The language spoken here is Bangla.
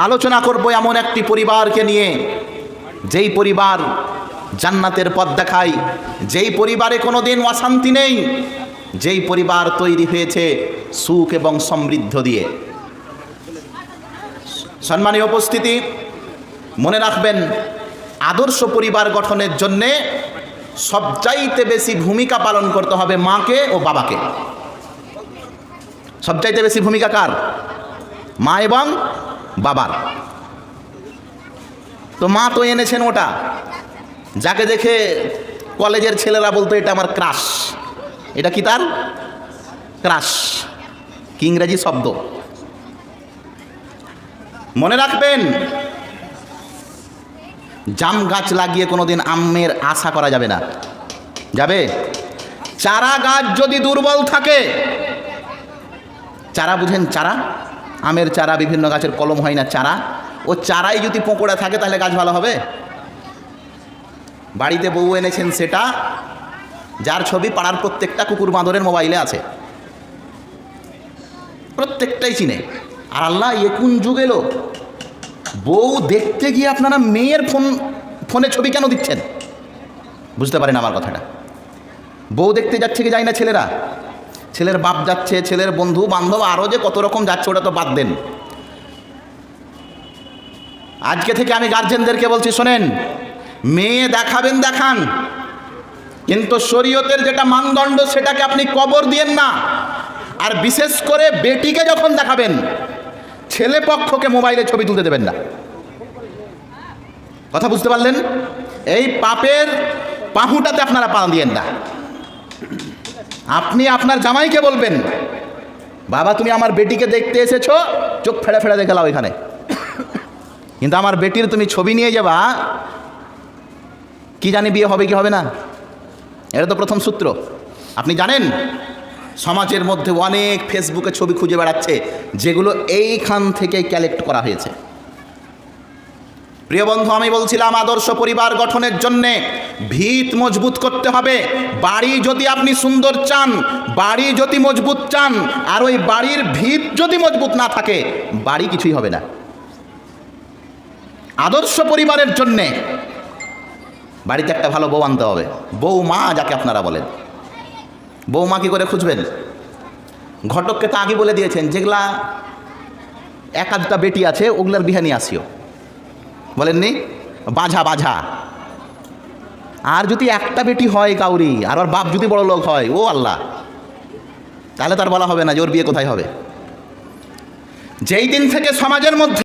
আলোচনা করব এমন একটি পরিবারকে নিয়ে, যেই পরিবার জান্নাতের পথ দেখায়, যেই পরিবারে কোনোদিন অশান্তি নেই, যেই পরিবার তৈরি হয়েছে সুখ এবং সমৃদ্ধ দিয়ে। সম্মানীয় উপস্থিতি, মনে রাখবেন, আদর্শ পরিবার গঠনের জন্যে সবচাইতে বেশি ভূমিকা পালন করতে হবে মাকে ও বাবাকে। সবচাইতে বেশি ভূমিকা কার? মা এবং বাবার। তো মা তো এনেছেন ওটা, যাকে দেখে কলেজের ছেলেরা বলতো এটা আমার ক্রাশ। এটা কি তার? ক্রাশ, কি ইংরেজি শব্দ। মনে রাখবেন, জাম গাছ লাগিয়ে কোনোদিন আমের আশা করা যাবে না। যাবে? চারা গাছ যদি দুর্বল থাকে, চারা বুঝেন? চারা, আমের চারা, বিভিন্ন গাছের কলম হয় না, চারা, ও চারাই যদি পোঁকড়ে থাকে তাহলে গাছ ভালো হবে? বাড়িতে বউ এনেছেন সেটা, যার ছবি পাড়ার প্রত্যেকটা কুকুর বাঁদরের মোবাইলে আছে, প্রত্যেকটাই চিনে। আর আল্লাহ এ কোন যুগ এলো, বউ দেখতে গিয়ে আপনারা মেয়ের ফোনে ছবি কেন দিচ্ছেন? বুঝতে পারেন আমার কথাটা? বউ দেখতে যাচ্ছে কি যায় না ছেলেরা? ছেলের বাপ যাচ্ছে, ছেলের বন্ধু বান্ধব আরও যে কত রকম যাচ্ছে, ওটা তো বাদ দেন। আজকে থেকে আমি গার্জেনদেরকে বলছি, শোনেন, মেয়ে দেখাবেন দেখান, কিন্তু শরীয়তের যেটা মানদণ্ড সেটাকে আপনি কবর দিয়েন না। আর বিশেষ করে বেটিকে যখন দেখাবেন, ছেলে পক্ষকে মোবাইলে ছবি তুলতে দেবেন না। কথা বুঝতে পারলেন? এই পাপের পাহুটাতে আপনারা পা দিয়েন না। আপনি আপনার জামাইকে বলবেন, বাবা তুমি আমার বেটিকে দেখতে এসেছো, চোখ ফেড়ে ফেড়ে দেখে লাও এখানে, কিন্তু আমার বেটির তুমি ছবি নিয়ে যাবা, কি জানি বিয়ে হবে কি হবে না। এটা তো প্রথম সূত্র। আপনি জানেন, সমাজের মধ্যে অনেক ফেসবুকে ছবি খুঁজে বেড়াচ্ছে যেগুলো এইখান থেকে কালেক্ট করা হয়েছে। প্রিয় বন্ধু, আমি বলছিলাম আদর্শ পরিবার গঠনের জন্যে ভিত মজবুত করতে হবে। বাড়ি যদি আপনি সুন্দর চান, বাড়ি যদি মজবুত চান, আর ওই বাড়ির ভিত যদি মজবুত না থাকে, বাড়ি কিছুই হবে না। আদর্শ পরিবারের জন্যে বাড়িতে একটা ভালো বউ আনতে হবে, বৌমা যাকে আপনারা বলেন। বৌমা কি করে খুঁজবেন? ঘটককে তো আগে বলে দিয়েছেন, যেগুলা এক আধটা বেটি আছে ওগুলার বিহা নিয়ে আসিও, বলেননি? বাঝা বাঝা। আর যদি একটা বেটি হয় কাউরি, আর ওর বাপ যদি বড় লোক হয়, ও আল্লাহ, তাহলে তার বলা হবে না যে ওর বিয়ে কোথায় হবে। যেই দিন থেকে সমাজের মধ্যে